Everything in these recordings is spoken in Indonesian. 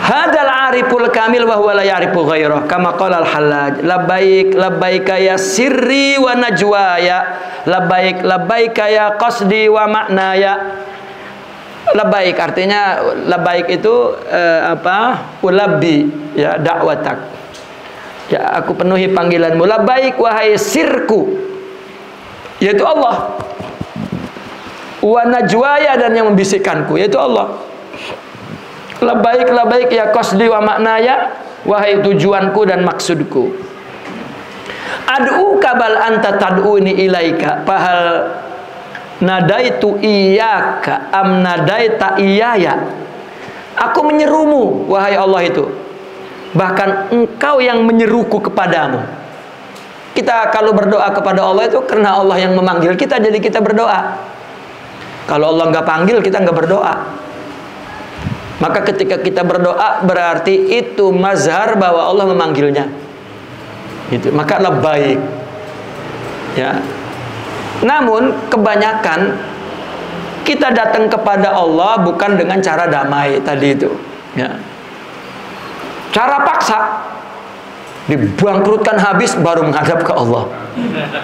Hadal ariful kamil wa huwa la ya'rifu ghairah. Kama qala al-Hallaj, labbaik labbaika ya sirri wa najwaya, labbaik labbaika ya qasdi wa ma'naya. Labbaik artinya labbaik itu ulabbi ya da'watak. Ya aku penuhi panggilanmu. Labbaik wahai sirku, yaitu Allah. Wa najwaya dan yang membisikkanku, yaitu Allah. Labbaik labbaik ya qasdi wa maknaya, wahai tujuanku dan maksudku. Ad'uka bal anta tad'uni ilaika, fahal nadaitu iyyaka am nadaita iyaya. Aku menyerumu wahai Allah itu, bahkan engkau yang menyeruku kepadamu. Kita kalau berdoa kepada Allah itu karena Allah yang memanggil kita, jadi kita berdoa. Kalau Allah nggak panggil, kita nggak berdoa. Maka ketika kita berdoa berarti itu mazhar bahwa Allah memanggilnya. Gitu. Maka labbaik. Ya. Namun kebanyakan kita datang kepada Allah bukan dengan cara damai tadi itu. Ya. Cara paksa, dibangkrutkan habis baru menghadap ke Allah.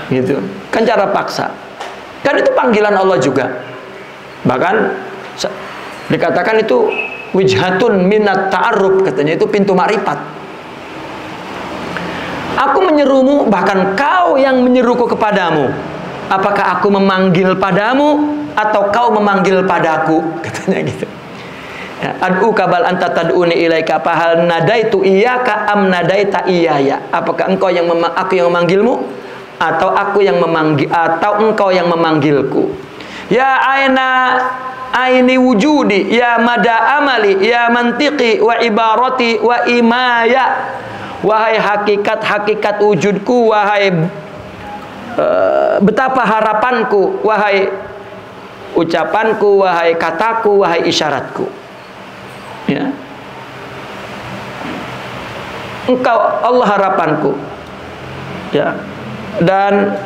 Gitu. Kan cara paksa. Kan itu panggilan Allah juga. Bahkan dikatakan itu wijhatun minat ta'arruf, katanya itu pintu makrifat. Aku menyerumu, bahkan kau yang menyeruku kepadamu. Apakah aku memanggil padamu atau kau memanggil padaku, katanya gitu. Ya, ad'uka bal anta tad'uni ilaika, fahal nadaitu iyyaka am nadaita iyaya. Apakah engkau yang aku yang memanggilmu atau aku yang memanggil atau engkau yang memanggilku. Ya aini wujudi, ya mada amali, ya mantiqi wa ibarati wa imaya. Wahai hakikat-hakikat wujudku, wahai betapa harapanku, wahai ucapanku, wahai kataku, wahai isyaratku. Ya. Engkau Allah harapanku. Ya. Dan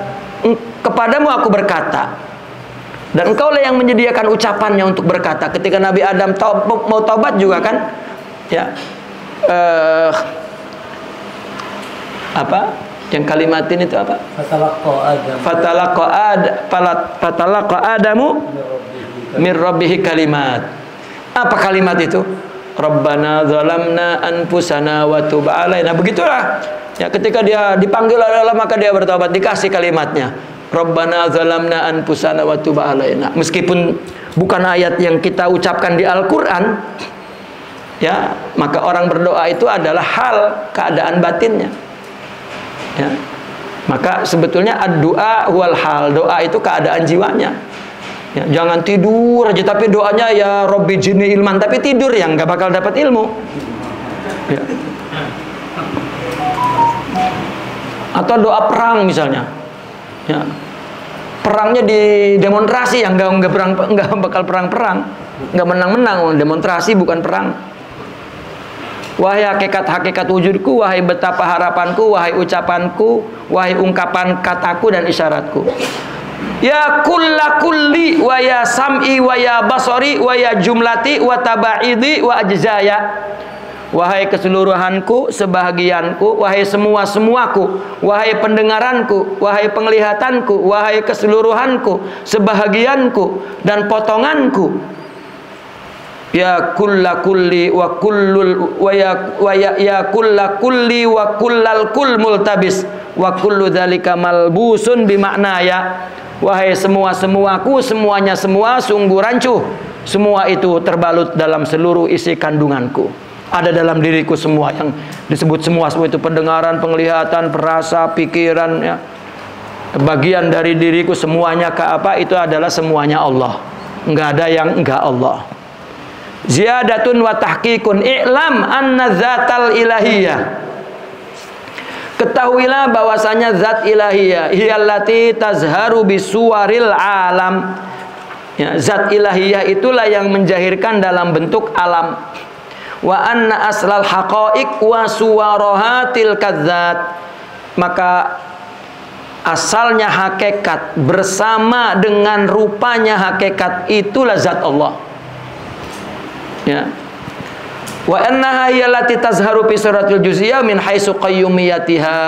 kepadamu aku berkata. Dan engkau lah yang menyediakan ucapannya untuk berkata. Ketika Nabi Adam mau taubat juga kan, ya, apa? Yang kalimatin itu apa? Fatalaqa Adamu mir rabbihi kalimat. Apa kalimat itu? Rabbana zalamna anfusana wa tub alaina. Begitulah. Ya, ketika dia dipanggil oleh Allah maka dia bertobat, dikasih kalimatnya. Rabbana zalamna anfusana wa tub alaina. Meskipun bukan ayat yang kita ucapkan di Al-Qur'an, ya, maka orang berdoa itu adalah hal keadaan batinnya. Ya. Maka sebetulnya ad-du'a wal hal, doa itu keadaan jiwanya. Ya, jangan tidur aja tapi doanya ya Robbi jini ilman, tapi tidur yang nggak bakal dapat ilmu. Ya. Atau doa perang misalnya. Ya. Perangnya di demonstrasi yang nggak bakal perang-perang, nggak menang-menang, demonstrasi bukan perang. Wahai hakikat-hakikat wujudku, wahai betapa harapanku, wahai ucapanku, wahai ungkapan kataku dan isyaratku. Ya kulla kulli wa ya sam'i wa ya basari wa ya jumlati wa tabaidi wa ajzaya. Wahai keseluruhanku, sebahagianku, wahai semua-semuaku, wahai pendengaranku, wahai penglihatanku, wahai keseluruhanku, sebahagianku dan potonganku. Ya kulla kulli wa kullul wa ya kulla kulli wa kullal kul multabis wa kullu dzalika malbusun bimaknaya. Wahai semua-semuaku, semuanya semua sungguh rancuh. Semua itu terbalut dalam seluruh isi kandunganku. Ada dalam diriku semua yang disebut semua itu pendengaran, penglihatan, perasa, pikiran, ya. Bagian dari diriku semuanya ke apa? Itu adalah semuanya Allah. Enggak ada yang enggak Allah. Ziyadatun wa tahqiqun i'lam anna zatal ilahiyah. Ketahuilah bahwasanya zat ilahiyah hiyallati tazharu bisuwaril alam. Ya, zat ilahiyah itulah yang menjahirkan dalam bentuk alam. Wa anna aslal haqaiq wa suwarahatil kadzat. Maka asalnya hakikat bersama dengan rupanya hakikat itulah zat Allah. Ya. Wa annaha hiya allati tazharu fi suratil juz'iyah min haitsu qayyumiyatiha.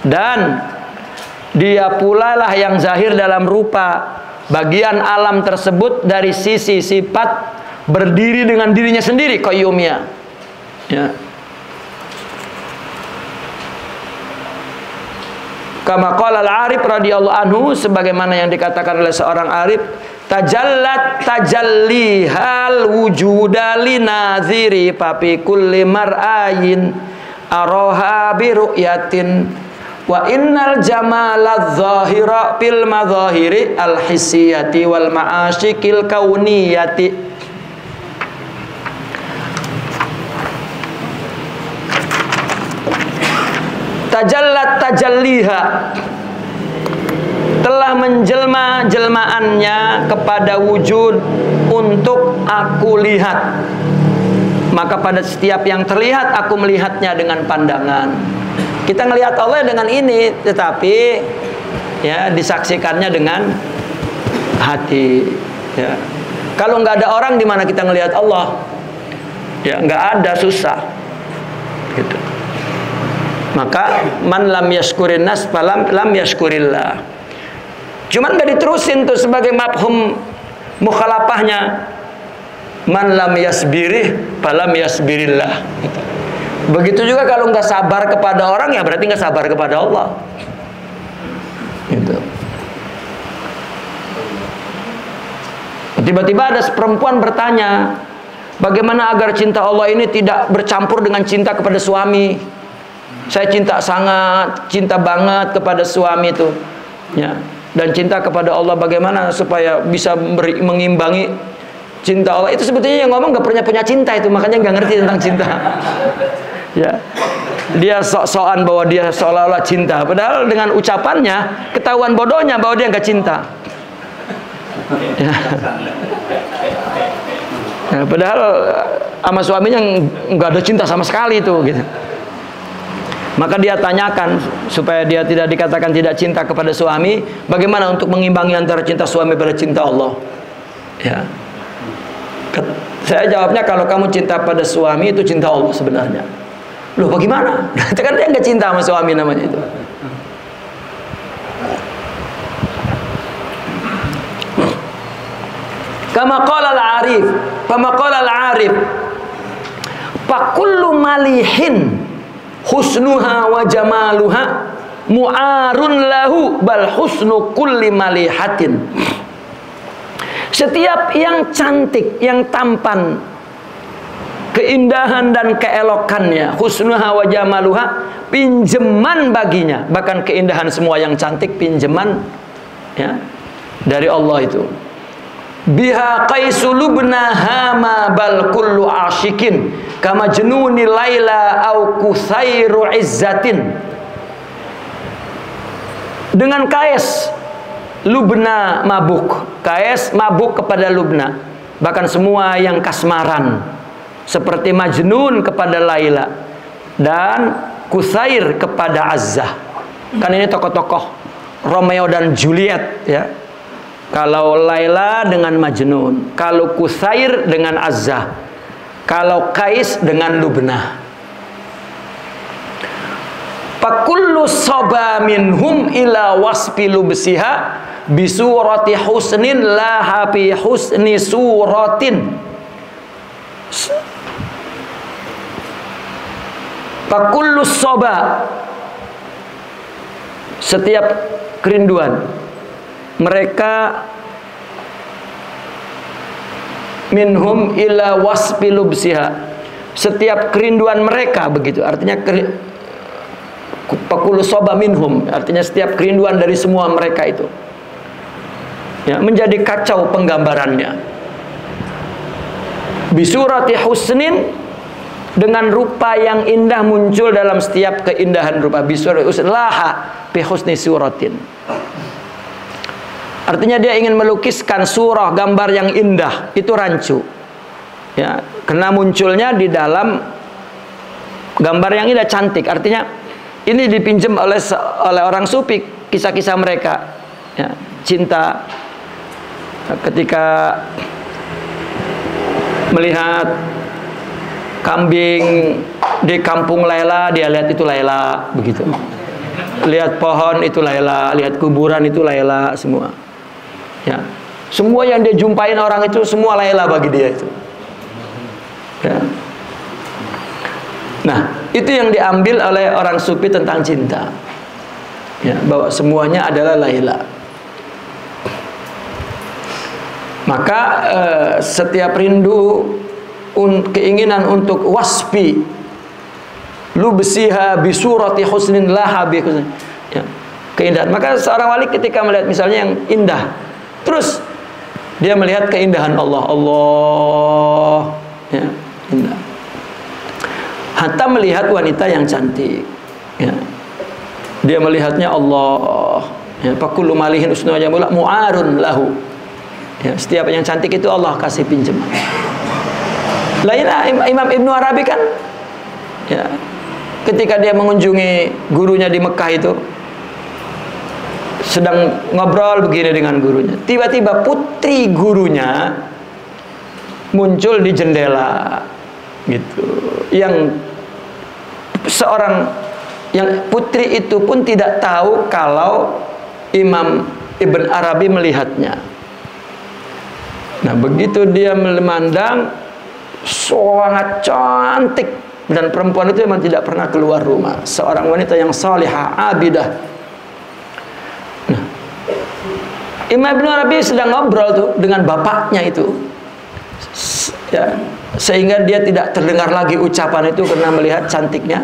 Dan dia pula lah yang zahir dalam rupa bagian alam tersebut dari sisi sifat berdiri dengan dirinya sendiri, qayyumiyah. Ya. Kama qala al-arif radhiyallahu anhu, sebagaimana yang dikatakan oleh seorang arif, tajallat tajallihal wujuda linaziri papi kulli mar'ayin aroha bi ru'yatin wa innal jamalaz zahira fil mazahiri al hissiyati wal ma'asyikil kauniyati. Tajallat tajalliha, telah menjelma-jelmaannya kepada wujud untuk aku lihat. Maka pada setiap yang terlihat aku melihatnya dengan pandangan. Kita ngelihat Allah dengan ini, tetapi ya disaksikannya dengan hati. Ya. Kalau nggak ada orang, di mana kita ngelihat Allah? Ya nggak ada, susah. Gitu. Maka man lam yashkurin nas falam lam yashkurillah. Cuman gak diterusin tuh sebagai mafhum mukhalafahnya. Man lam yasbirih falam yasbirillah. Begitu juga kalau nggak sabar kepada orang, ya berarti nggak sabar kepada Allah. Gitu. Tiba-tiba ada perempuan bertanya, bagaimana agar cinta Allah ini tidak bercampur dengan cinta kepada suami? Saya cinta sangat, cinta banget kepada suami itu, ya. Dan cinta kepada Allah, bagaimana supaya bisa mengimbangi cinta Allah? Itu sebetulnya yang ngomong gak pernah punya cinta itu, makanya gak ngerti tentang cinta. Ya, dia sok-sokan bahwa dia seolah-olah cinta, padahal dengan ucapannya ketahuan bodohnya bahwa dia gak cinta. Ya. Ya, padahal sama suaminya nggak ada cinta sama sekali itu, gitu. Maka dia tanyakan supaya dia tidak dikatakan tidak cinta kepada suami, bagaimana untuk mengimbangi antara cinta suami pada cinta Allah? Ya. Saya jawabnya, kalau kamu cinta pada suami itu cinta Allah sebenarnya. Loh bagaimana? Itu kan dia nggak cinta sama suami namanya itu. Kama qala al-arif, kama qala al-arif, fa kullu malihin husnuha wa jamaluha mu'arun lahu bal husnu kulli malihatin. Setiap yang cantik, yang tampan, keindahan dan keelokannya, husnuha wa jamaluha, pinjaman baginya. Bahkan keindahan semua yang cantik pinjaman, ya, dari Allah itu. Biha qaisulubna hama bal kullu asyikin kama jenuni laila au kusairu izzatin. Dengan Kais Lubna mabuk, Kais mabuk kepada Lubna, bahkan semua yang kasmaran, seperti Majnun kepada Laila dan Kusair kepada Azzah. Kan ini tokoh-tokoh Romeo dan Juliet, ya. Kalau Laila dengan Majnun, kalau Kusair dengan Azzah, kalau Kais dengan Lubna. Fakullu soba minhum ila wasfi lubsiha bisurati husnin la hafi husni suratin. Fakullu soba, setiap kerinduan mereka, minhum ila wasfi lubsiha, setiap kerinduan mereka, begitu artinya. Pakulu soba minhum, artinya setiap kerinduan dari semua mereka itu, ya, menjadi kacau penggambarannya. Bisurati husnin, dengan rupa yang indah muncul dalam setiap keindahan rupa. Bisurati husnin laha bi husni suratin. Artinya dia ingin melukiskan surah, gambar yang indah, itu rancu, ya, karena munculnya di dalam gambar yang indah, cantik. Artinya ini dipinjam oleh orang sufi, kisah-kisah mereka, ya, cinta ketika melihat kambing di kampung Laila, dia lihat itu Laila, begitu. Lihat pohon itu Laila, lihat kuburan itu Laila, semua. Ya. Semua yang dia jumpain orang itu semua Laila bagi dia itu. Ya. Nah, itu yang diambil oleh orang sufi tentang cinta. Ya, bahwa semuanya adalah Laila. Maka setiap rindu, keinginan untuk wasfi lubsiha bisurati husnin laha bi husnin, ya, keindahan. Maka seorang wali ketika melihat misalnya yang indah, terus dia melihat keindahan Allah, ya, indah. Hatta melihat wanita yang cantik, ya, dia melihatnya Allah, ya, fakullu malihin usnu jamula mu'arun lahu, ya, setiap yang cantik itu Allah kasih pinjaman. Lainnya Imam Ibnu Arabi kan, ya, ketika dia mengunjungi gurunya di Mekah itu, sedang ngobrol begini dengan gurunya, tiba-tiba putri gurunya muncul di jendela, gitu. Yang seorang yang putri itu pun tidak tahu kalau Imam Ibn Arabi melihatnya. Nah, begitu dia memandang, sangat cantik, dan perempuan itu memang tidak pernah keluar rumah, seorang wanita yang salihah, abidah. Nah, Imam Ibn Arabi sedang ngobrol tuh dengan bapaknya itu, ya, sehingga dia tidak terdengar lagi ucapan itu karena melihat cantiknya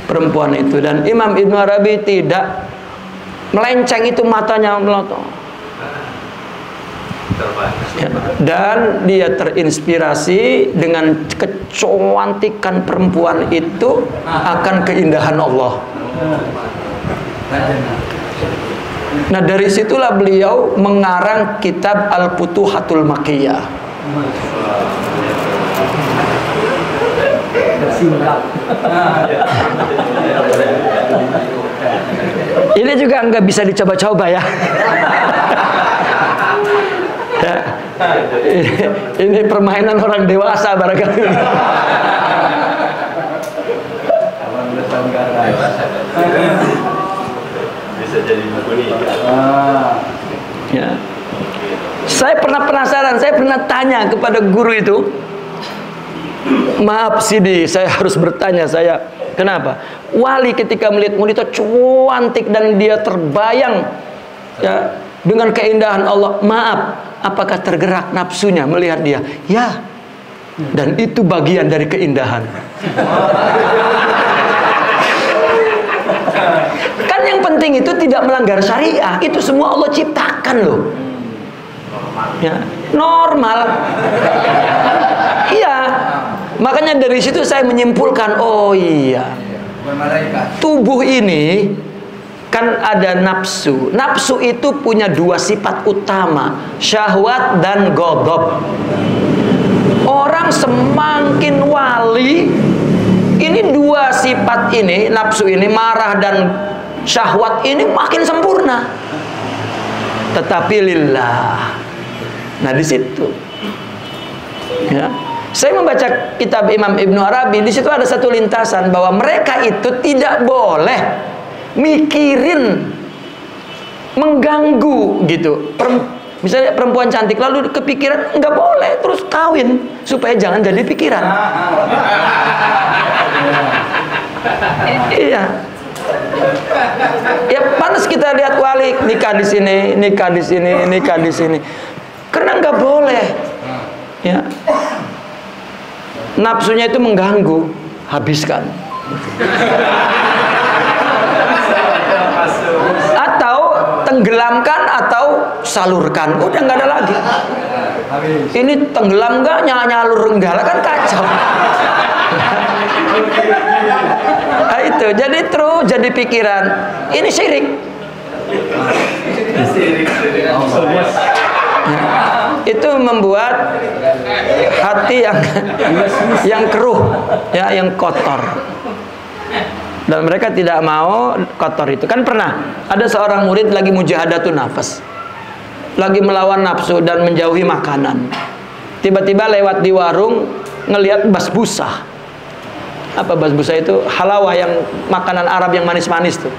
perempuan itu. Dan Imam Ibn Arabi tidak melenceng itu matanya melotot, ya, dan dia terinspirasi dengan kecantikan perempuan itu akan keindahan Allah. Nah, dari situlah beliau mengarang kitab Al-Futuhatul Makkiyah. Ini juga nggak bisa dicoba-coba ya. Ya. Ini permainan orang dewasa barangkali. Bisa jadi buku ini. Ya. Saya pernah penasaran, saya pernah tanya kepada guru itu. Maaf Sidi, saya harus bertanya, kenapa? Wali ketika melihat wanita cantik dan dia terbayang, ya, dengan keindahan Allah, maaf, apakah tergerak nafsunya melihat dia? Ya. Dan itu bagian dari keindahan. Kan yang penting itu tidak melanggar syariah. Itu semua Allah ciptakan loh. Ya, normal. Iya. Makanya dari situ saya menyimpulkan, oh iya, tubuh ini kan ada nafsu. Nafsu itu punya dua sifat utama, syahwat dan ghadab. Orang semakin wali, ini dua sifat ini, nafsu ini, marah dan syahwat ini makin sempurna. Tetapi lillah. Nah, di situ. Ya. Saya membaca kitab Imam Ibn Arabi, di situ ada satu lintasan bahwa mereka itu tidak boleh mikirin mengganggu gitu. Misalnya perempuan cantik lalu kepikiran, nggak boleh, terus kawin supaya jangan jadi pikiran. Iya. Ya panas kita lihat wali nikah di sini, nikah di sini, nikah di sini. Karena nggak boleh. Ya. Nafsunya itu mengganggu, habiskan. Atau tenggelamkan atau salurkan, udah nggak ada lagi. Ini tenggelam nggak, nyalur enggak, kan kacau. Nah, itu jadi terus jadi pikiran, ini syirik. Itu membuat hati yang keruh, ya, yang kotor. Dan mereka tidak mau kotor itu. Kan pernah ada seorang murid lagi mujahadatun nafas, lagi melawan nafsu dan menjauhi makanan. Tiba-tiba lewat di warung, ngelihat basbusa. Apa basbusa itu? Halawah, yang makanan Arab yang manis-manis tuh.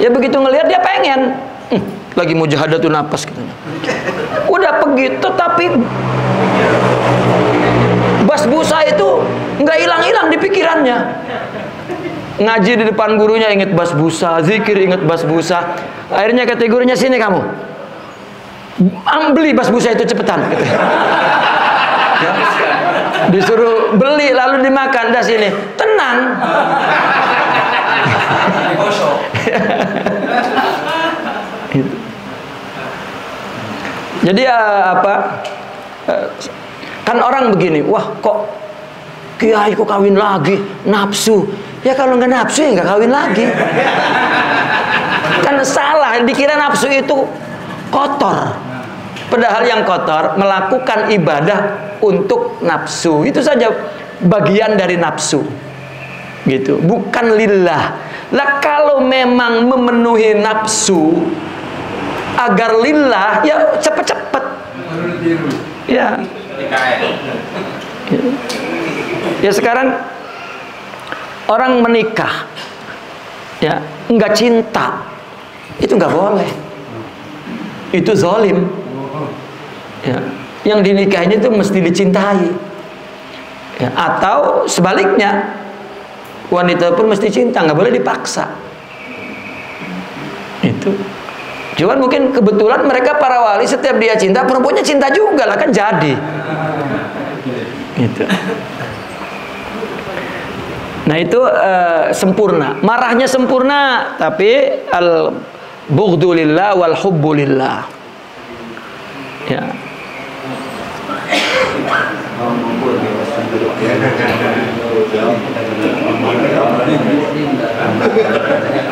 Ya begitu ngelihat dia pengen. Lagi mujahadatun nafas katanya. Udah begitu tapi basbusa itu nggak hilang-hilang di pikirannya. Ngaji di depan gurunya ingat basbusa, zikir ingat basbusa. Akhirnya kata gurunya, sini kamu, beli basbusa itu cepetan. Ya. Disuruh beli lalu dimakan. Dah sini, tenang. Jadi kan orang begini, wah kok kiai kok kawin lagi, nafsu. Ya kalau nggak nafsu ya nggak kawin lagi. Kan salah, dikira nafsu itu kotor. Padahal yang kotor melakukan ibadah untuk nafsu. Itu saja bagian dari nafsu. Gitu, bukan lillah. Lah kalau memang memenuhi nafsu agar lillah, ya cepet-cepet. Ya. Ya sekarang orang menikah, ya nggak cinta, itu nggak boleh. Itu zalim. Ya. Yang dinikahin itu mesti dicintai. Ya. Atau sebaliknya, wanita pun mesti cinta, nggak boleh dipaksa. Itu. Cuman mungkin kebetulan mereka para wali, setiap dia cinta, perempuannya cinta juga lah, kan jadi. Gitu. Nah itu sempurna. Marahnya sempurna, tapi al-bughdu lillah wal hubbu lillah. Ya.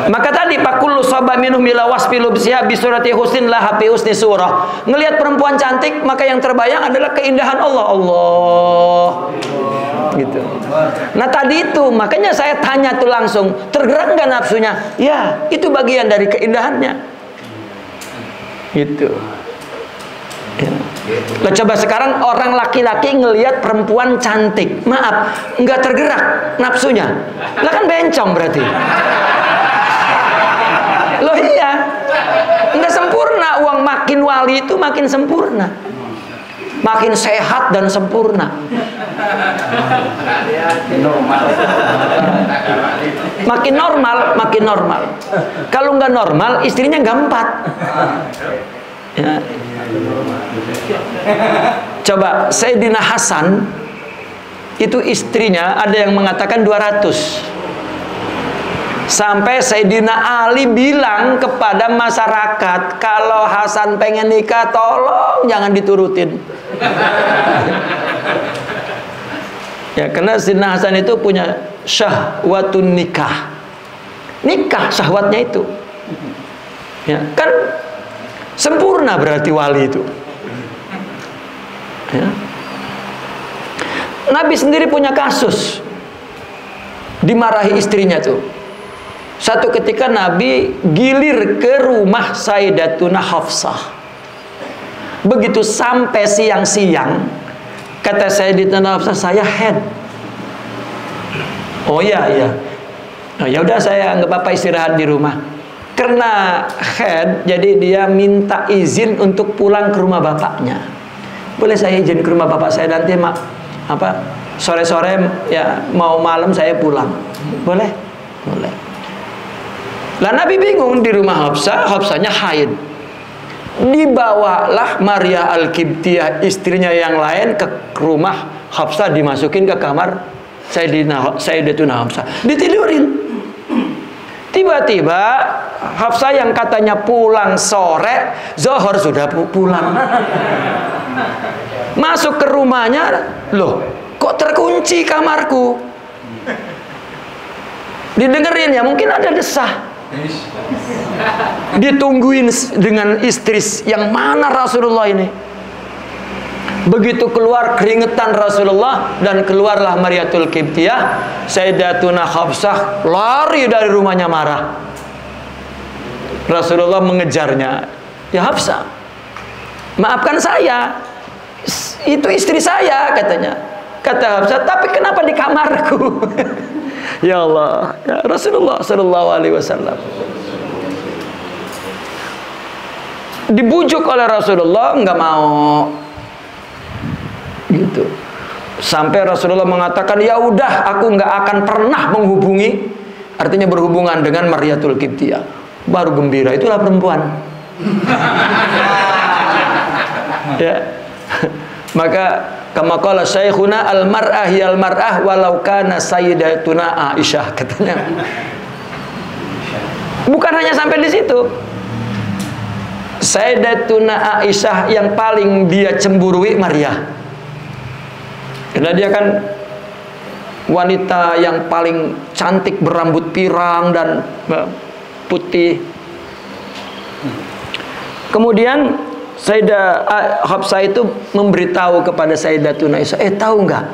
Maka tadi pakullu saba minhum ila wasfi lubsiha bi surati husnin laha fi husni surah. Ngelihat perempuan cantik, maka yang terbayang adalah keindahan Allah. Allah. Gitu. Nah tadi itu makanya saya tanya tuh langsung, tergerak nggak nafsunya? Ya, itu bagian dari keindahannya. Gitu. Ya. Lah coba sekarang orang laki-laki ngelihat perempuan cantik, maaf, nggak tergerak nafsunya, lah kan bencong berarti. Loh iya, nggak sempurna. Uang makin wali itu makin sempurna, makin sehat dan sempurna. Makin normal, makin normal. Kalau nggak normal, istrinya nggak 4. Ya. Coba Sayyidina Hasan itu istrinya ada yang mengatakan 200. Sampai Sayyidina Ali bilang kepada masyarakat, kalau Hasan pengen nikah tolong jangan diturutin. Ya, karena Sayyidina Hasan itu punya syahwatun nikah. Nikah syahwatnya itu. Ya, kan sempurna berarti wali itu. Ya. Nabi sendiri punya kasus dimarahi istrinya tuh. Satu ketika Nabi gilir ke rumah Sayyidatuna Hafsah. Begitu sampai siang-siang, kata Sayyidatuna Hafsah, saya head. Oh iya, iya. Oh, ya udah saya nggak apa-apa istirahat di rumah. Karena head, jadi dia minta izin untuk pulang ke rumah bapaknya. Boleh saya izin ke rumah bapak saya nanti sore-sore ya mau malam saya pulang. Boleh? Boleh. Lah Nabi bingung di rumah Hafsah, Hafsahnya haid. Dibawalah Maria Al-Qibtiyah istrinya yang lain ke rumah Hafsah, dimasukin ke kamar Sayyidatuna Hafsah, ditidurin. Tiba-tiba Hafsah yang katanya pulang sore, Zohor sudah pulang. Masuk ke rumahnya, loh kok terkunci kamarku? Didengerin ya, mungkin ada desah. Ditungguin dengan istri yang mana Rasulullah ini. Begitu keluar keringetan Rasulullah dan keluarlah Mariatul Qibtiyah, Sayyidatuna Hafsah lari dari rumahnya marah. Rasulullah mengejarnya. Ya Hafsah, maafkan saya, itu istri saya katanya. Kata Hafsah, tapi kenapa di kamarku? Ya Allah, ya Rasulullah sallallahu alaihi wasallam dibujuk oleh Rasulullah, nggak mau. Gitu. Sampai Rasulullah mengatakan, ya udah, aku nggak akan pernah menghubungi, artinya berhubungan dengan Mariyatul Qibtiyah. Baru gembira, itulah perempuan. Ya. Maka kama qala syekhuna al-mar'ah hiyal mar'ah walau kana sayyidatuna Aisyah, katanya. Bukan hanya sampai di situ. Sayyidatuna Aisyah yang paling dia cemburui Maria. Karena dia kan wanita yang paling cantik, berambut pirang dan putih. Kemudian Sayyidah Hafsah itu memberitahu kepada Sayyidatuna Aisyah, tahu nggak,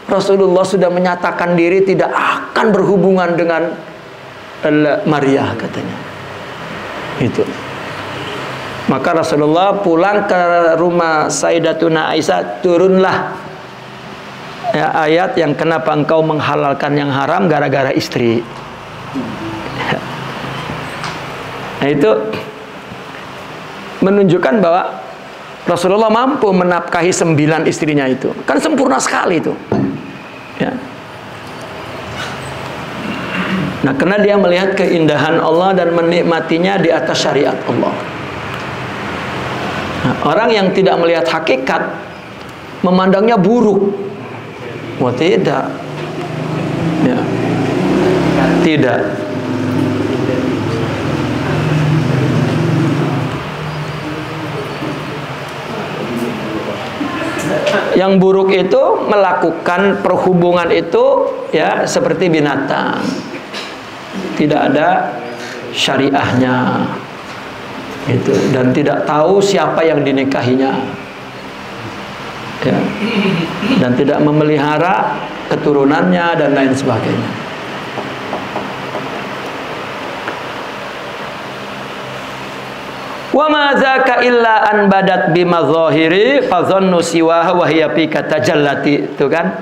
Rasulullah sudah menyatakan diri tidak akan berhubungan dengan Maria, katanya. Itu. Maka Rasulullah pulang ke rumah Sayyidatuna Aisyah, turunlah ya, ayat yang kenapa engkau menghalalkan yang haram gara-gara istri. Nah, itu menunjukkan bahwa Rasulullah mampu menafkahi 9 istrinya itu. Kan sempurna sekali itu. Ya. Nah, karena dia melihat keindahan Allah dan menikmatinya di atas syariat Allah. Nah, orang yang tidak melihat hakikat memandangnya buruk. Oh, tidak. Ya. Tidak. Yang buruk itu melakukan perhubungan itu ya seperti binatang. Tidak ada syariahnya. Itu, dan tidak tahu siapa yang dinikahinya. Ya. Dan tidak memelihara keturunannya dan lain sebagainya. Wa ma dzaka illa an badat bimadzahiri fadhannu siwaha wa hiya fi katajallati, itu kan.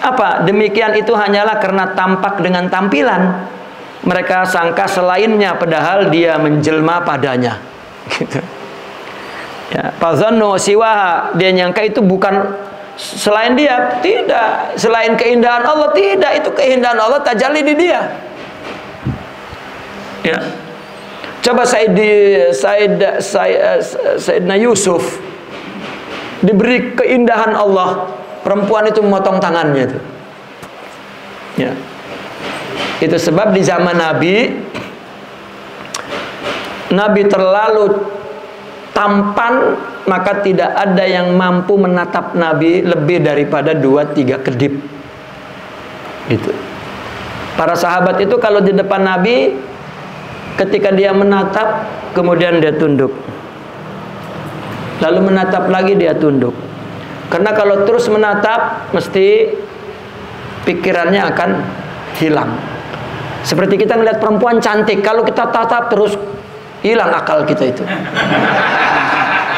Apa? Demikian itu hanyalah karena tampak dengan tampilan. Mereka sangka selainnya padahal dia menjelma padanya. Gitu. Ya, fadhannu siwaha, dia nyangka itu bukan selain dia, tidak. Selain keindahan Allah, tidak, itu keindahan Allah tajalli di dia. Ya. Coba Sayyidina Yusuf diberi keindahan Allah, perempuan itu memotong tangannya itu. Ya. Itu sebab di zaman Nabi terlalu tampan, maka tidak ada yang mampu menatap Nabi lebih daripada 2-3 kedip. Itu. Para sahabat itu kalau di depan Nabi, ketika dia menatap, kemudian dia tunduk. Lalu menatap lagi, dia tunduk. Karena kalau terus menatap, mesti pikirannya akan hilang. Seperti kita melihat perempuan cantik, kalau kita tatap terus, hilang akal kita itu.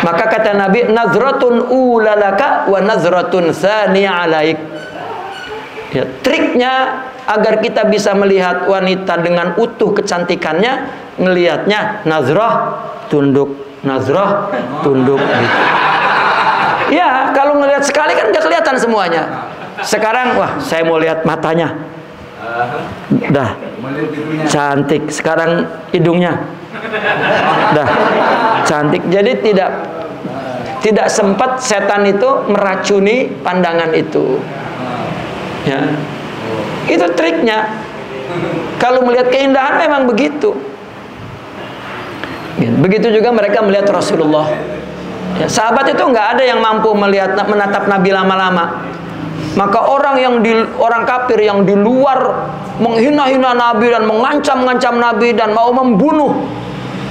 Maka kata Nabi, nazratun ulalaka wa nazratun thaniya alaik. Ya, triknya agar kita bisa melihat wanita dengan utuh kecantikannya, ngelihatnya nazrah tunduk, nazrah tunduk gitu. Ya, kalau ngelihat sekali kan nggak kelihatan semuanya. Sekarang wah, saya mau lihat matanya. Dah cantik. Sekarang hidungnya. Dah cantik. Jadi tidak sempat setan itu meracuni pandangan itu. Ya. Itu triknya. Kalau melihat keindahan memang begitu. Begitu juga mereka melihat Rasulullah. Ya, sahabat itu nggak ada yang mampu menatap Nabi lama-lama. Maka orang kafir yang di luar menghina-hina Nabi dan mengancam-ngancam Nabi dan mau membunuh,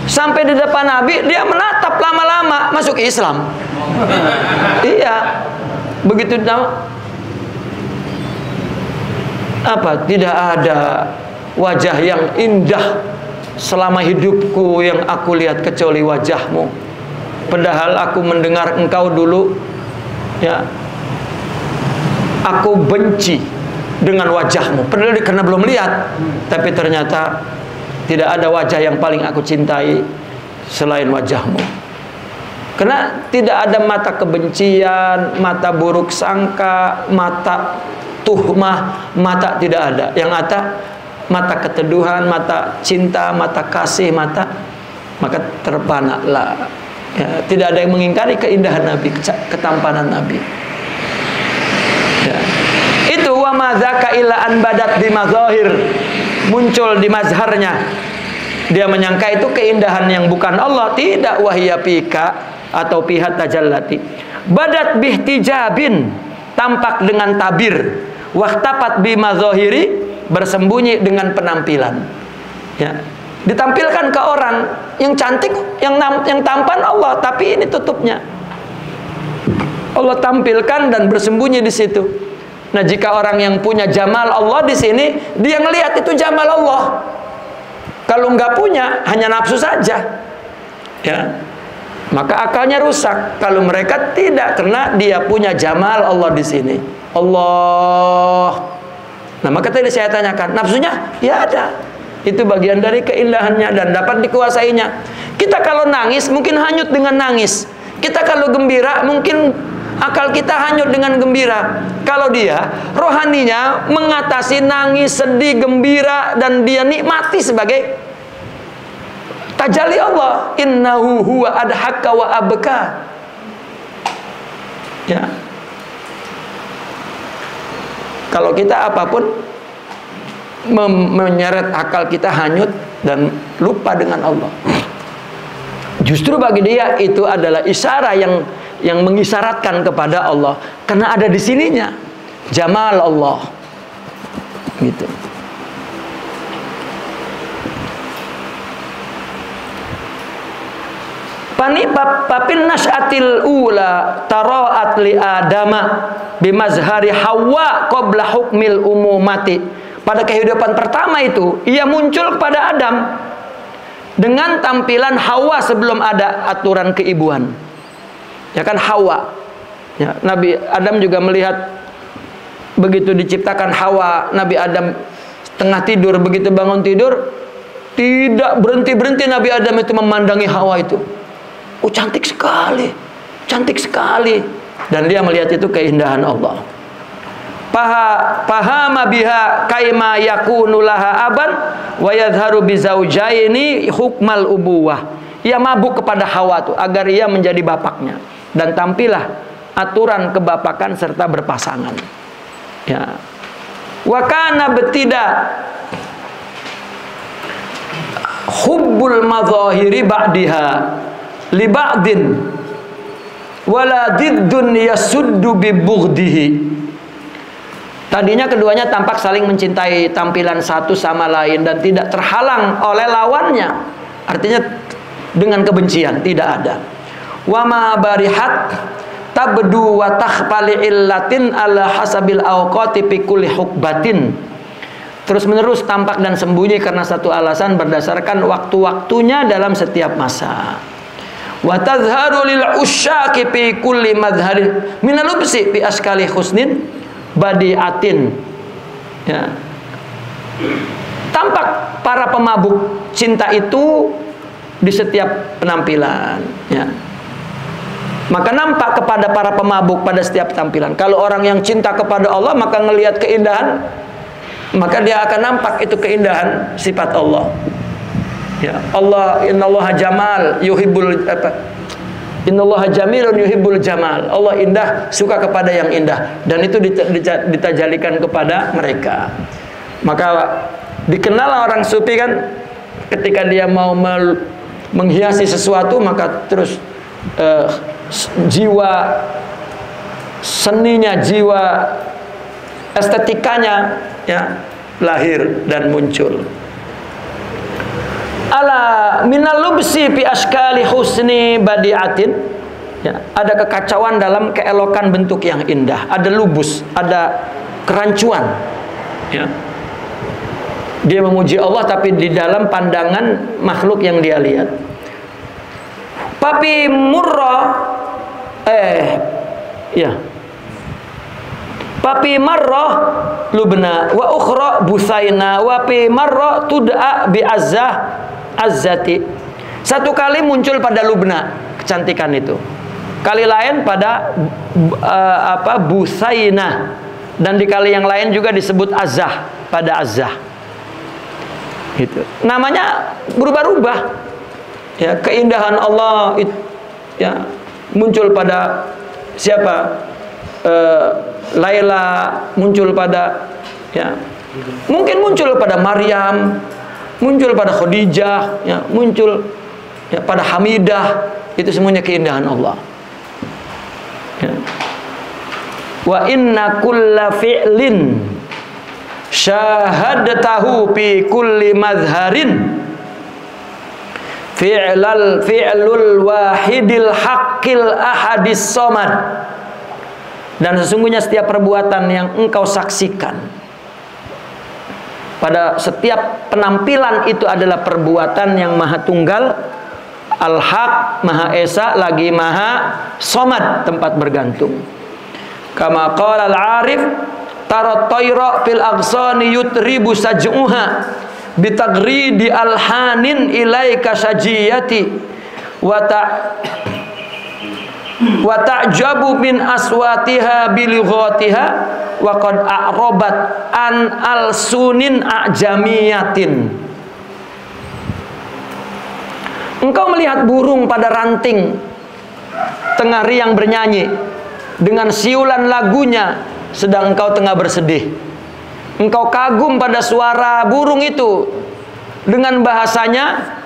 sampai di depan Nabi dia menatap lama-lama, masuk Islam. Iya. Begitu apa, tidak ada wajah yang indah selama hidupku yang aku lihat kecuali wajahmu. Padahal aku mendengar engkau dulu ya aku benci dengan wajahmu. Padahal karena belum lihat, tapi ternyata tidak ada wajah yang paling aku cintai selain wajahmu. Karena tidak ada mata kebencian, mata buruk sangka, mata tuhmah, mata tidak ada. Yang ada mata keteduhan, mata cinta, mata kasih, maka terpanalah. Ya, tidak ada yang mengingkari keindahan Nabi, ketampanan Nabi. Ya. Itu wa madzaka illa an badat di mazahir, muncul di mazharnya. Dia menyangka itu keindahan yang bukan Allah. Tidak, wahya pika atau pihak tajallati. Badat bihtijabin, tampak dengan tabir. Wahtapat bi mazahiri, bersembunyi dengan penampilan. Ya. Ditampilkan ke orang yang cantik, yang tampan Allah, tapi ini tutupnya. Allah tampilkan dan bersembunyi di situ. Nah, jika orang yang punya jamal Allah di sini, dia ngelihat itu jamal Allah. Kalau nggak punya, hanya nafsu saja. Ya. Maka akalnya rusak. Kalau mereka tidak, karena dia punya jamal Allah di sini. Allah. Nah, maka tadi saya tanyakan, nafsunya? Ya ada. Itu bagian dari keindahannya dan dapat dikuasainya. Kita kalau nangis mungkin hanyut dengan nangis. Kita kalau gembira mungkin akal kita hanyut dengan gembira. Kalau dia rohaninya mengatasi nangis, sedih, gembira, dan dia nikmati sebagai tajalli Allah. Innahu huwa adhaka wa abka. Ya. Kalau kita apapun menyeret akal kita hanyut dan lupa dengan Allah. Justru bagi dia itu adalah isyarat yang mengisyaratkan kepada Allah, karena ada di sininya jamal Allah. Gitu. Papin nas'atil ula taraat li adama bimazhari Hawa qabla hukmil umumati. Pada kehidupan pertama itu, ia muncul kepada Adam dengan tampilan Hawa sebelum ada aturan keibuan. Ya kan, Hawa. Ya, Nabi Adam juga melihat begitu diciptakan Hawa, Nabi Adam tengah tidur, begitu bangun tidur, tidak berhenti-berhenti Nabi Adam itu memandangi Hawa itu. Oh, cantik sekali. Cantik sekali. Dan dia melihat itu keindahan Allah. Pahama biha kaima yakunu laha aban wa yadharu bi zaujaini hukmal ubuwah. Ia mabuk kepada Hawa itu agar ia menjadi bapaknya, dan tampillah aturan kebapakan serta berpasangan. Ya. Wa kana betida hubbul madzahiri ba'diha li ba'din wala diddun yasuddu bi bughdihi. Tadinya keduanya tampak saling mencintai tampilan satu sama lain dan tidak terhalang oleh lawannya. Artinya dengan kebencian tidak ada. Wa ma barihat tabdu wa takhfali illatin ala hasabil awqati fi kulli hukbatin. Terus menerus tampak dan sembunyi karena satu alasan berdasarkan waktu-waktunya dalam setiap masa. Wa tazharu lil usyaqi fi kulli madharin minal lubsi fi askali husnin badiatin. Ya. Tampak para pemabuk cinta itu di setiap penampilan. Ya. Maka nampak kepada para pemabuk pada setiap tampilan. Kalau orang yang cinta kepada Allah, maka ngelihat keindahan, maka dia akan nampak itu keindahan sifat Allah. Ya, Allah, innallaha jamal yuhibbul innallaha jamilun yuhibbul jamal. Allah indah, suka kepada yang indah, dan itu ditajalikan kepada mereka. Maka dikenal orang sufi kan, ketika dia mau menghiasi sesuatu, maka terus jiwa seninya, jiwa estetikanya ya lahir dan muncul. Ala minal lubsi fi askali husni badiatin. Ya, ada kekacauan dalam keelokan bentuk yang indah. Ada lubus, ada kerancuan. Ya. Dia memuji Allah tapi di dalam pandangan makhluk yang dia lihat. Papi murra ya. Papi marrah Lubna wa ukhra Busaina wa pi marrah tud'a bi azzati. Satu kali muncul pada Lubna kecantikan itu. Kali lain pada Busaina, dan di kali yang lain juga disebut Azzah, pada Azzah. Gitu. Namanya berubah-ubah. Ya, keindahan Allah ya muncul pada siapa? Laila, muncul pada ya, mungkin muncul pada Maryam, muncul pada Khadijah, ya, muncul ya pada Hamidah. Itu semuanya keindahan Allah. Ya. Wa inna kulla fi'lin syahadatahu fi kulli madharin fi'lul wahidil haqqil ahadis somad. Dan sesungguhnya setiap perbuatan yang engkau saksikan pada setiap penampilan itu adalah perbuatan yang maha tunggal, al-haq, maha esa, lagi maha somad, tempat bergantung. Kama qala al-arif tara tayra fil aghsani yutribu saj'uha bitagridi alhanin ilaika sajiyati wa ta'jabu min aswatiha bilighatiha wa qad a'rabat an alsunin a'jamiyatin. Engkau melihat burung pada ranting tengah riang bernyanyi dengan siulan lagunya sedang engkau tengah bersedih. Engkau kagum pada suara burung itu dengan bahasanya,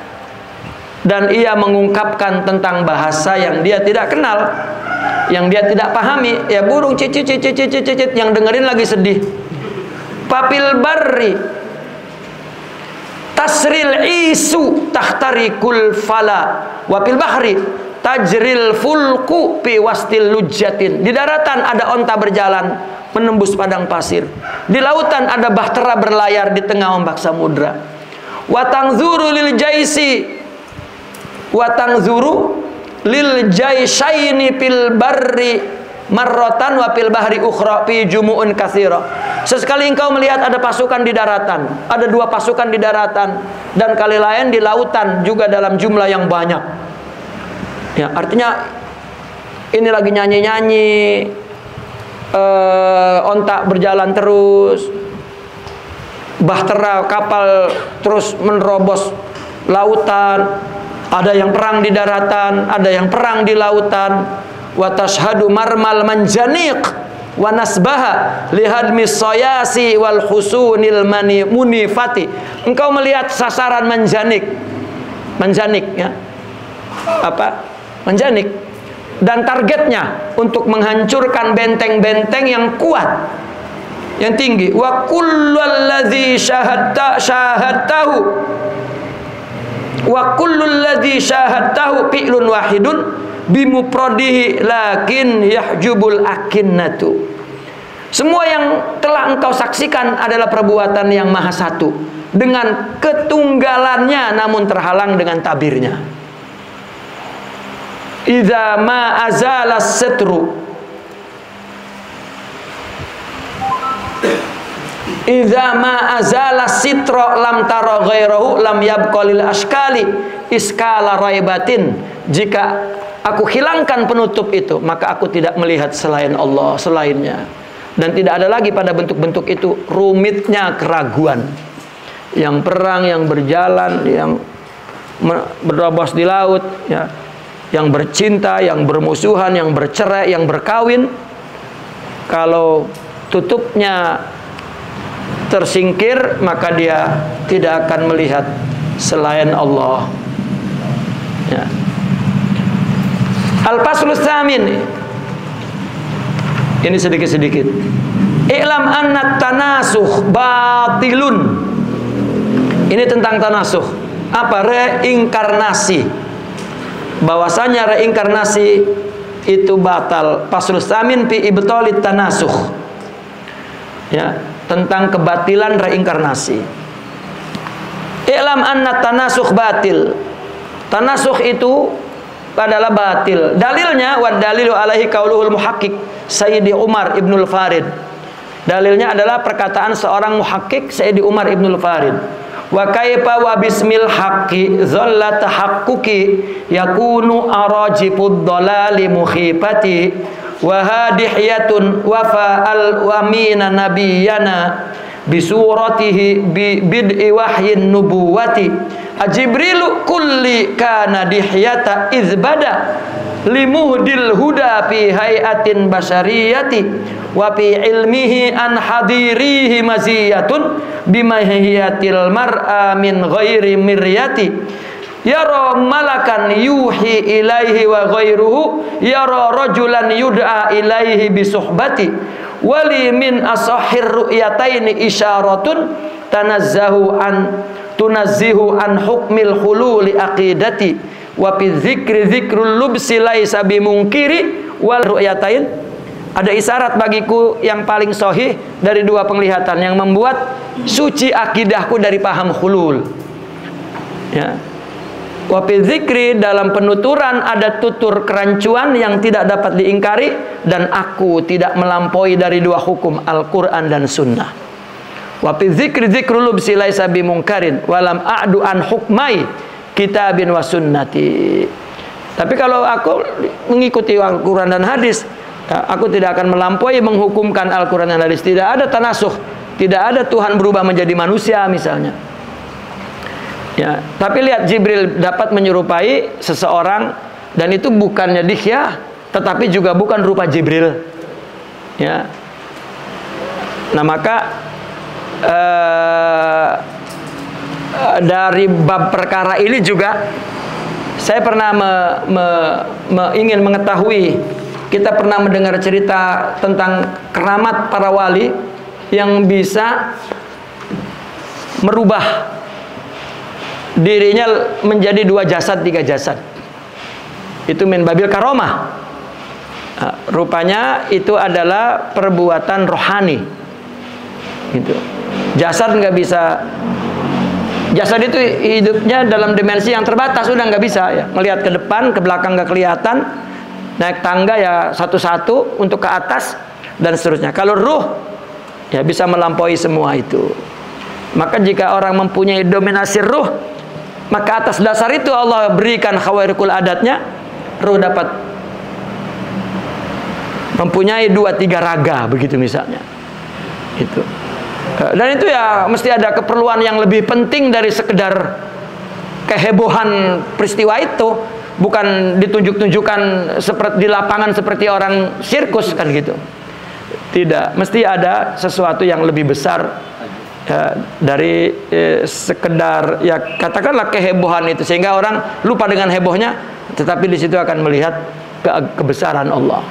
dan ia mengungkapkan tentang bahasa yang dia tidak kenal, yang dia tidak pahami. Ya, burung cicit yang dengerin lagi sedih. Papil barri tasril isu tahtarikul fala wapil bahri tajril fulku pi wastil lujjatin. Di daratan ada onta berjalan menembus padang pasir. Di lautan ada bahtera berlayar di tengah ombak samudra. Watangzuru lil jaisi watangzuru lil jaisaini fil barri marrotan wa fil bahri ukhra fi jumu'un katsira. Sesekali engkau melihat ada pasukan di daratan, ada dua pasukan di daratan, dan kali lain di lautan juga dalam jumlah yang banyak. Ya, artinya ini lagi nyanyi-nyanyi, onta berjalan terus, bahtera kapal terus menerobos lautan. Ada yang perang di daratan, ada yang perang di lautan. Wa tashhadu marmal manjaniq wa nasbaha lihadmis sayasi wal husunil munifati. Engkau melihat sasaran manjanik ya. Apa? Manjanik. Dan targetnya untuk menghancurkan benteng-benteng yang kuat, yang tinggi. Wa kullul ladzi syahadtahu wa kullul ladzi syahadtahu fi'lun wahidun bimufradihi lakin yahjubul akinnatu. Semua yang telah engkau saksikan adalah perbuatan yang maha satu dengan ketunggalannya, namun terhalang dengan tabirnya. Idza ma azala satru idza ma azala sitra lam tara ghairahu lam yabqalil askali iskala raibatin. Jika aku hilangkan penutup itu, maka aku tidak melihat selain Allah, selainnya. Dan tidak ada lagi pada bentuk-bentuk itu rumitnya keraguan. Yang perang, yang berjalan, yang berlobos di laut, ya, yang bercinta, yang bermusuhan, yang bercerai, yang berkawin. Kalau tutupnya tersingkir, maka dia tidak akan melihat selain Allah. Ya. Al-Faslus Tsamin. Ini sedikit-sedikit. I'lam anna tanasuh batilun. Ini tentang tanasuh. Apa? Reinkarnasi. Bahwasanya reinkarnasi itu batal. Faslus Tsamin fi ibtalit tanasuh. Ya, tentang kebatilan reinkarnasi. I'lam anna tanasuh batil. Tanasuh itu adalah batil. Dalilnya wa dalilu alaihi qauluhul muhaqqiq Sayyidi Umar Ibnul Farid. Dalilnya adalah perkataan seorang muhakkik Sayyidi Umar Ibnul Farid. Wa kaifa wa bismil haqqi zallat tahaqquqi yakunu arajibud dhalali mukhifati wa hadihiyatun wafa'al wa mina nabiyyana bisuratihi bi bid'i wahyin nubuwati ajibrilu kulli kana dihyata izbada limuhdil huda fi hayatin bashariyati wa fi ilmihi an hadirihi maziyatun bimahiyatil mar'a min ghairi miryati yara malakan yuhi ilaihi wa ghairuhu yara rajulan yud'a ilaihi bisuhbati wali min asahhir ru'yataini isyaratun tunazzihu an hukmil hululi aqidati wa fi dzikri dzikrul lubsi laisa bimungkiri wal ru'yatain. Ada isyarat bagiku yang paling sahih dari dua penglihatan yang membuat suci akidahku dari paham hulul. Ya. Wa fi dzikri, dalam penuturan ada tutur kerancuan yang tidak dapat diingkari, dan aku tidak melampaui dari dua hukum Al-Qur'an dan Sunnah. Wa fi dzikri dzikrul lubsi laisa bimungkarin walam a'du an hukmai kitabin wa sunnati. Tapi kalau aku mengikuti Al-Quran dan hadis, aku tidak akan melampaui menghukumkan Al-Quran dan hadis. Tidak ada tanasuh, tidak ada Tuhan berubah menjadi manusia misalnya. Ya, tapi lihat, Jibril dapat menyerupai seseorang, dan itu bukannya dihyah, tetapi juga bukan rupa Jibril. Ya. Nah, maka dari bab perkara ini juga saya pernah ingin mengetahui. Kita pernah mendengar cerita tentang keramat para wali yang bisa merubah dirinya menjadi 2 jasad, 3 jasad. Itu min babil karomah. Rupanya itu adalah perbuatan rohani. Gitu. Jasad nggak bisa. Jasad itu hidupnya dalam dimensi yang terbatas, sudah nggak bisa ya. Melihat ke depan, ke belakang nggak kelihatan. Naik tangga ya satu-satu untuk ke atas dan seterusnya. Kalau ruh ya bisa melampaui semua itu. Maka jika orang mempunyai dominasi ruh, maka atas dasar itu Allah berikan khawarikul adatnya, ruh dapat mempunyai 2-3 raga begitu misalnya. Itu. Dan itu ya mesti ada keperluan yang lebih penting dari sekedar kehebohan peristiwa itu. Bukan ditunjuk-tunjukkan seperti di lapangan seperti orang sirkus kan gitu. Tidak, mesti ada sesuatu yang lebih besar ya, dari sekedar ya katakanlah kehebohan itu, sehingga orang lupa dengan hebohnya, tetapi di situ akan melihat kebesaran Allah.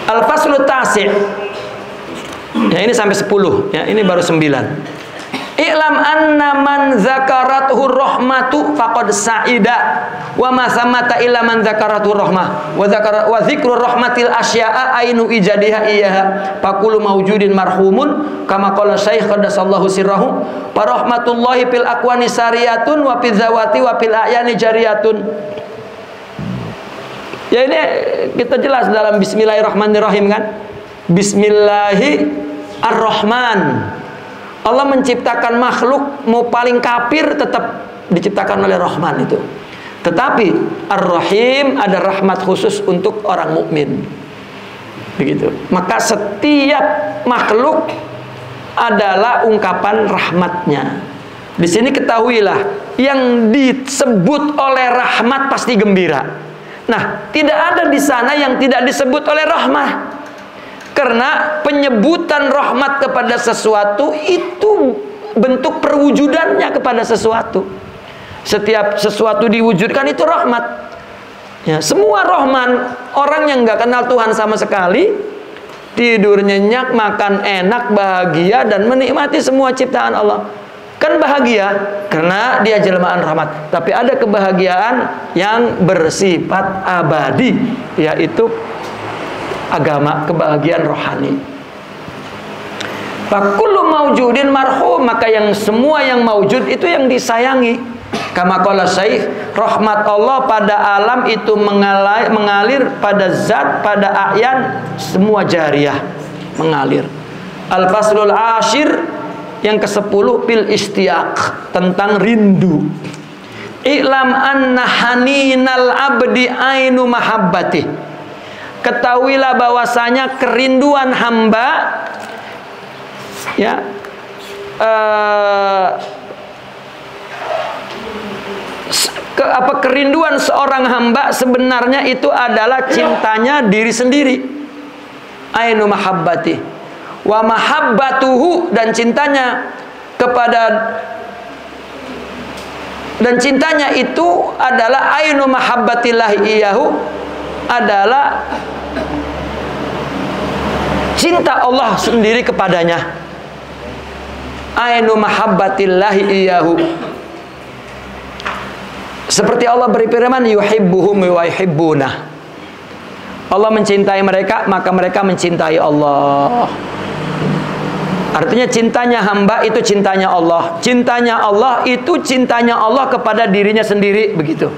Al-Faslu Tasi'. Ya, ini sampai 10 ya, ini baru 9. I'lam anna man zakarathu rahmatu faqad sa'ida wa ma samata illa man zakarathu rahmah wa dzikru rahmatil asya'a ainu ijadiha iyaha faqulu mawjudin marhumun kama qala syekh qaddasallahu sirrahu fa rahmatullahi fil aqwani sariyatun wa fil zawati wa fil a'yani jariyatun. Ya, ini kita jelas dalam bismillahirrahmanirrahim kan. Bismillahirrahman. Allah menciptakan makhluk, mau paling kafir tetap diciptakan oleh Rahman itu. Tetapi Ar-Rahim ada rahmat khusus untuk orang mukmin. Begitu. Maka setiap makhluk adalah ungkapan rahmatnya. Di sini ketahuilah, yang disebut oleh rahmat pasti gembira. Nah, tidak ada di sana yang tidak disebut oleh rahmah. Karena penyebutan rahmat kepada sesuatu itu bentuk perwujudannya kepada sesuatu. Setiap sesuatu diwujudkan itu rahmat. Ya, semua rahman. Orang yang nggak kenal Tuhan sama sekali, tidur nyenyak, makan enak, bahagia, dan menikmati semua ciptaan Allah. Kan bahagia karena dia jelmaan rahmat. Tapi ada kebahagiaan yang bersifat abadi, yaitu agama, kebahagiaan rohani. Fakullu maujudin marhum, maka yang semua yang maujud itu yang disayangi. Kama qala Syekh, rahmat Allah pada alam itu mengalir pada zat, pada a'yan, semua jariyah mengalir. Al-faslul ashir, yang ke-10, fil istiyaq, tentang rindu. I'lam anna haninal abdi ainu mahabbati. Ketahuilah bahwasanya kerinduan hamba, ya, kerinduan seorang hamba sebenarnya itu adalah cintanya diri sendiri. Ainu mahabbati wa mahabbatuhu, dan cintanya itu adalah ainu mahabbatillahi iyahu, adalah cinta Allah sendiri kepadanya. Ainu mahabbatillahi iyahu, seperti Allah berfirman, yuhibbuhum wa yuhibbunah. Allah mencintai mereka, maka mereka mencintai Allah. Artinya cintanya hamba itu cintanya Allah. Cintanya Allah itu cintanya Allah kepada dirinya sendiri, begitu.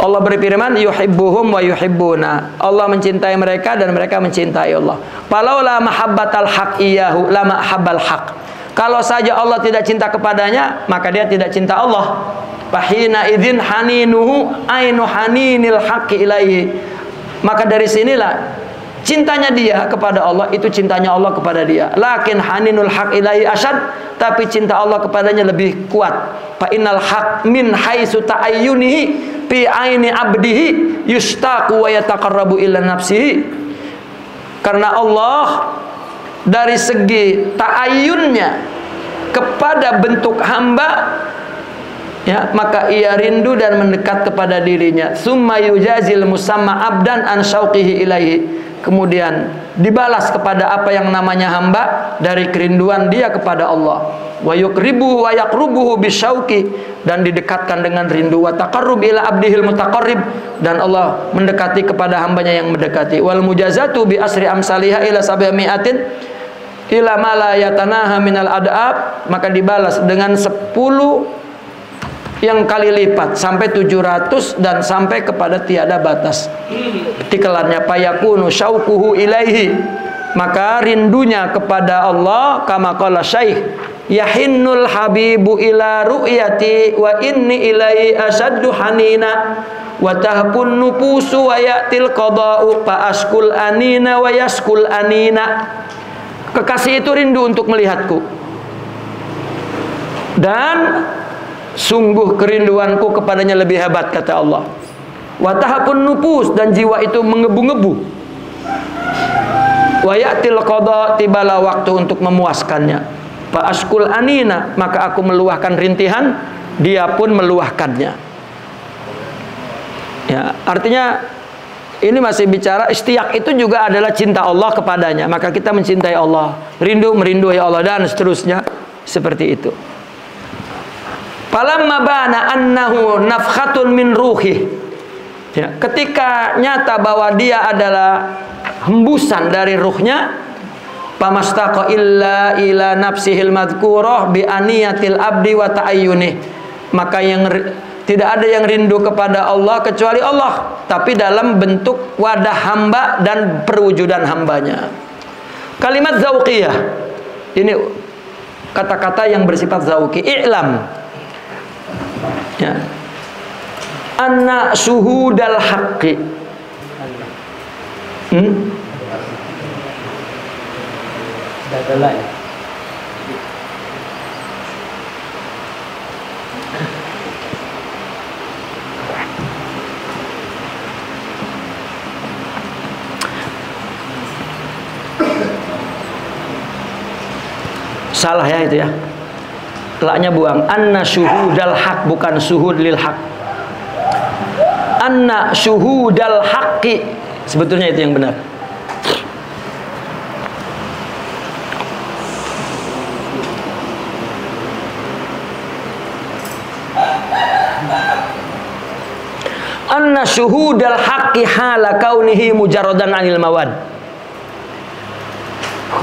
Allah berfirman, yuhibbuhum wa yuhibbuna. Allah mencintai mereka dan mereka mencintai Allah. Falaula mahabbatal haq iyahu lama habbal haq. Kalau saja Allah tidak cinta kepadanya, maka dia tidak cinta Allah. Fahina idzin haninuhu ainu haninil haqqi ilaihi. Maka dari sinilah cintanya dia kepada Allah itu cintanya Allah kepada dia. Lakin haninul haq ilaihi asyad, tapi cinta Allah kepadanya lebih kuat. Fa innal haq min haitsu ta'ayyunihi fi aini abdihi yustaqu wa yataqarrabu ila nafsihi. Karena Allah dari segi ta'ayyunnya kepada bentuk hamba, ya, maka ia rindu dan mendekat kepada dirinya. Summa yujazil musamma abdan an syauqihi ilaihi. Kemudian dibalas kepada apa yang namanya hamba dari kerinduan dia kepada Allah. Wa yuqribuhu wa yaqrubuhu bisyauqi, dan didekatkan dengan rindu. Wa taqarrub ila abdihil mutaqarrib, dan Allah mendekati kepada hambanya yang mendekati. Wal mujazatu bi asri amsalihha ila 700 ila ma la yatanaha minal adab, maka dibalas dengan 10 yang kali lipat sampai 700 dan sampai kepada tiada batas. Tikelannya payakunu syauquhu ilaihi, maka rindunya kepada Allah, kama qala Syekh, yahinnul habibu ila ru'yati wa inni ilaihi asaddu hanina wa tahpun nufusu wa ya'til qada'u fa askul anina wa yaskul anina. Kekasih itu rindu untuk melihatku, dan sungguh kerinduanku kepadanya lebih hebat, kata Allah. Wa tahapun nufus, dan jiwa itu mengebu-ngebu. Wa ya'til qada, tibalah waktu untuk memuaskannya. Fa askul anina, maka aku meluahkan rintihan, dia pun meluahkannya. Ya, artinya ini masih bicara istiaq itu juga adalah cinta Allah kepadanya. Maka kita mencintai Allah, rindu merindui Allah, dan seterusnya seperti itu. Falamma bana annahu nafkhatun min ruhi. Ya, ketika nyata bahwa dia adalah hembusan dari ruhnya, pamastaqa illa ila nafsihil madhkurah bi aniyatil abdi wa ta'ayyunih. Maka yang tidak ada yang rindu kepada Allah kecuali Allah, tapi dalam bentuk wadah hamba dan perwujudan hambanya. Kalimat zauqiyah ini kata-kata yang bersifat zauqi. I'lam, ya, anna syuhudal haqqi. Salah ya itu ya. Laknya buang. Anna syuhudal haq, bukan syuhud lil haq. Anna syuhudal haqqi, sebetulnya itu yang benar. Anna syuhudal haqqi hala kaunihi mujarradan anil mawad.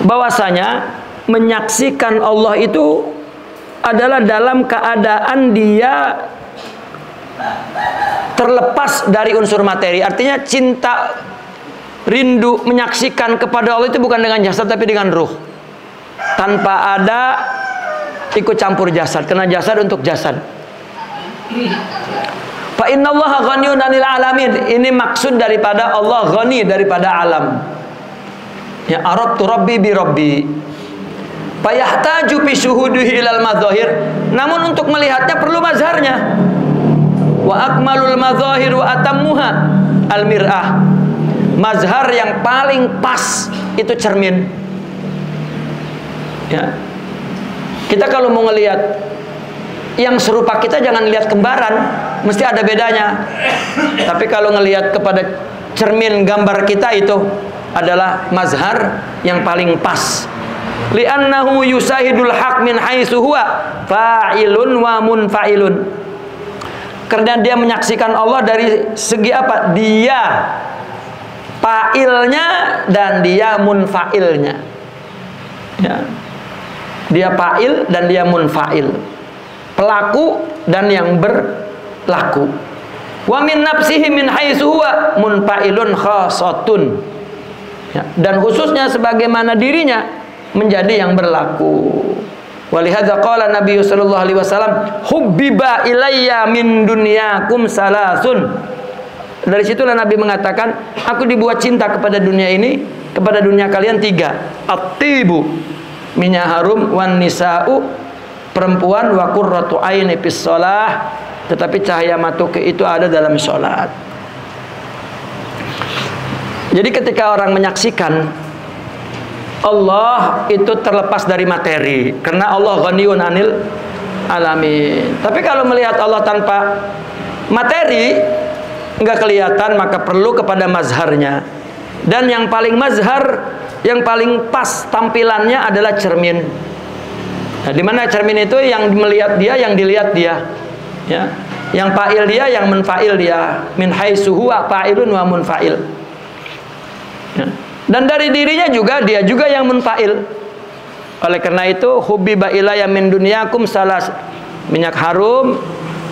Bahwasanya menyaksikan Allah itu adalah dalam keadaan dia terlepas dari unsur materi. Artinya cinta, rindu menyaksikan kepada Allah itu bukan dengan jasad tapi dengan ruh, tanpa ada ikut campur jasad, karena jasad untuk jasad. Fa innallaha ghaniyun 'anil alamin. Ini maksud daripada Allah ghani daripada alam. Ya, arabtu rabbi bi rabbi. Fa yahtaju bi syuhudihi ilal madzahir. Namun untuk melihatnya perlu mazharnya. Wa akmalul madzahir wa atammuha al mir'ah. Mazhar yang paling pas itu cermin. Ya. Kita kalau mau ngelihat yang serupa kita, jangan lihat kembaran, mesti ada bedanya. Tapi kalau ngelihat kepada cermin gambar kita, itu adalah mazhar yang paling pas. Li'annahu yusahidul haq min haitsu huwa fa'ilun wa munfa'ilun. Karena dia menyaksikan Allah dari segi apa? Dia fa'ilnya dan dia munfa'ilnya. Ya. Dia fa'il dan dia munfa'il. Pelaku dan yang berlaku. Wa min nafsihi min haitsu huwa munfa'ilun khassatun. Ya. Dan khususnya sebagaimana dirinya menjadi yang berlaku. Walihadza qala Nabi sallallahu alaihi wasallam, hubbiba ilayya min dunyakum salasun. Dari situlah Nabi mengatakan, aku dibuat cinta kepada dunia ini, kepada dunia kalian 3. At-tibu, minyak harum, wan nisa'u, perempuan, wa qurratu aini fis shalah, tetapi cahaya mataku itu ada dalam salat. Jadi ketika orang menyaksikan Allah itu terlepas dari materi, karena Allah ghaniyun 'anil alamin. Tapi kalau melihat Allah tanpa materi, enggak kelihatan, maka perlu kepada mazharnya. Dan yang paling mazhar, yang paling pas tampilannya adalah cermin. Nah, di mana cermin itu? Yang melihat dia, yang dilihat dia. Ya. Yang fa'il dia, yang munfa'il dia. Min haitsu huwa fa'ilun wa munfa'il. Ya. Dan dari dirinya juga, dia juga yang munfa'il. Oleh karena itu, hubbiba ilayya min dunyakum salas. Minyak harum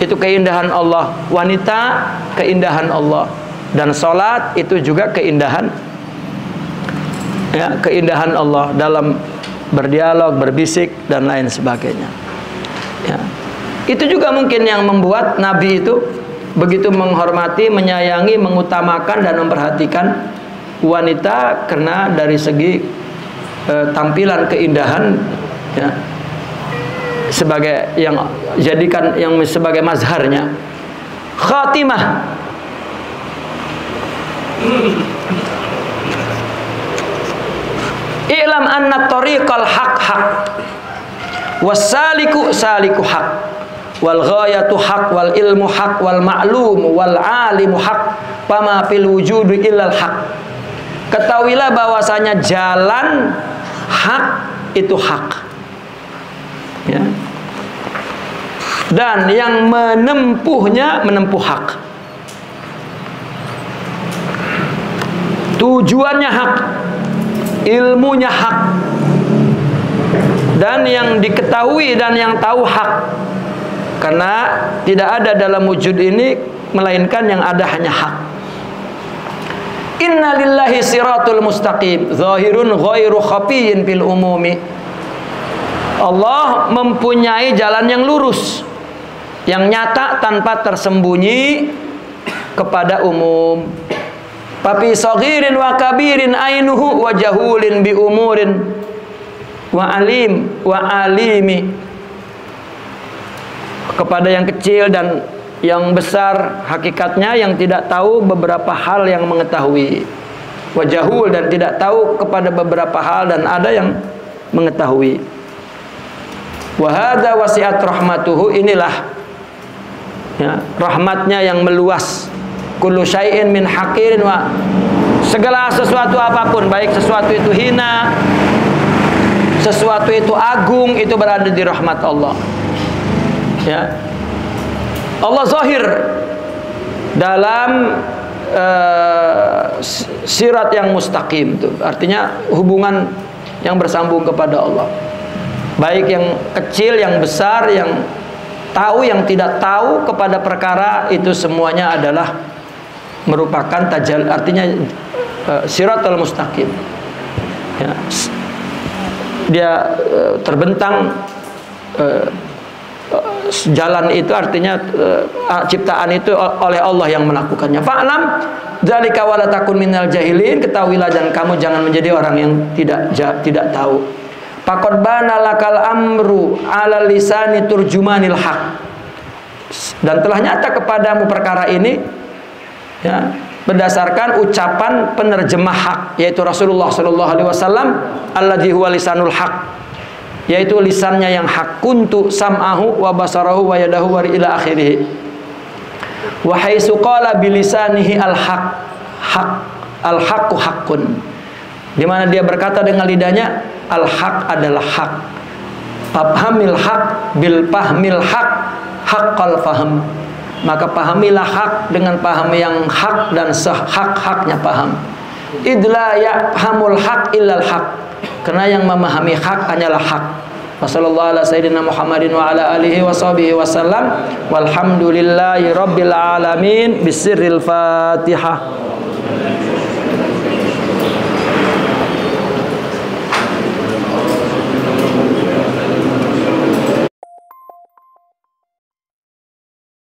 itu keindahan Allah, wanita keindahan Allah, dan salat itu juga keindahan, ya, keindahan Allah dalam berdialog, berbisik dan lain sebagainya. Ya. Itu juga mungkin yang membuat Nabi itu begitu menghormati, menyayangi, mengutamakan dan memperhatikan wanita, karena dari segi tampilan keindahan, ya, sebagai yang jadikan yang sebagai mazharnya. Khatimah. I'lam anna tariqal haq wassaliku saliku haq wal ghayatu haq wal ilmu haq wal ma'lum wal alimu haq fama fil wujudi illal haq. Ketahuilah bahwasanya jalan hak itu hak, ya. Dan yang menempuhnya menempuh hak. Tujuannya hak, ilmunya hak, dan yang diketahui dan yang tahu hak. Karena tidak ada dalam wujud ini melainkan yang ada hanya hak. Inna lillahi siratul mustaqim zahirun ghairu khafiyyin fil umumi. Allah mempunyai jalan yang lurus, yang nyata tanpa tersembunyi kepada umum. Papi saghirin wa kabirin ainuhu wa jahulin bi umurin wa alim wa alimi. Kepada yang kecil dan yang besar hakikatnya, yang tidak tahu beberapa hal yang mengetahui. Wajahul, dan tidak tahu kepada beberapa hal dan ada yang mengetahui. Wahada wasiat rahmatuhu, inilah, ya, rahmatnya yang meluas. Kullu syai'in min haqirin wa, segala sesuatu apapun, baik sesuatu itu hina, sesuatu itu agung, itu berada di rahmat Allah. Ya. Allah zahir dalam sirat yang mustaqim, itu artinya hubungan yang bersambung kepada Allah. baik yang kecil, yang besar, yang tahu, yang tidak tahu kepada perkara itu semuanya adalah merupakan artinya siratal mustaqim. Ya. Dia terbentang jalan itu artinya ciptaan itu oleh Allah yang melakukannya. Fa'lam dzalika wa la takun minal jahilin, ketahuilah dan kamu jangan menjadi orang yang tidak tahu. Faqad bana lakal amru ala lisani turjumanil haq, dan telah nyata kepadamu perkara ini ya, berdasarkan ucapan penerjemah hak, yaitu Rasulullah sallallahu alaihi wasallam, alladzi huwa lisanul haq, yaitu lisannya yang hak, kuntu sam'ahu wa basarahu wa yadahu wa ila akhirih. Wa haitsu qala bilisanihi al-haq, al-haqqu haqqun, di mana dia berkata dengan lidahnya al-haq adalah hak. Fafhamil haq bil fahmil haq haqqal fahm, maka pahamilah hak dengan paham yang hak dan sehak-haknya paham. Idla ya'hamul haq illal haq, karena yang memahami hak hanyalah hak. Wassallallahu ala sayyidina Muhammadin wa ala alihi wa sahbihi wasallam, walhamdulillahi rabbil alamin, bisirril Fatihah.